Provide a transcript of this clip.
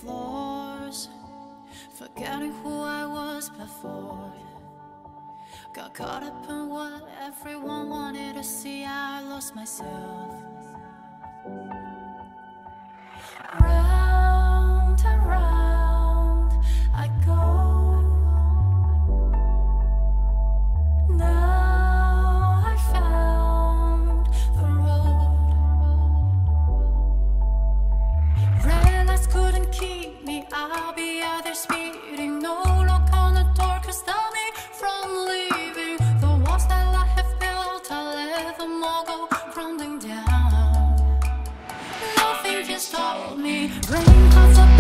floors, forgetting who I was before. Got caught up in what everyone wanted to see. I lost myself. Round and round I go. Now I found the road. Red lights couldn't keep me. I'll be out there speeding. No lock on the door could stop me from leaving. The walls that I have built, I let them all go crumbling down. Nothing can stop me. Rain clouds up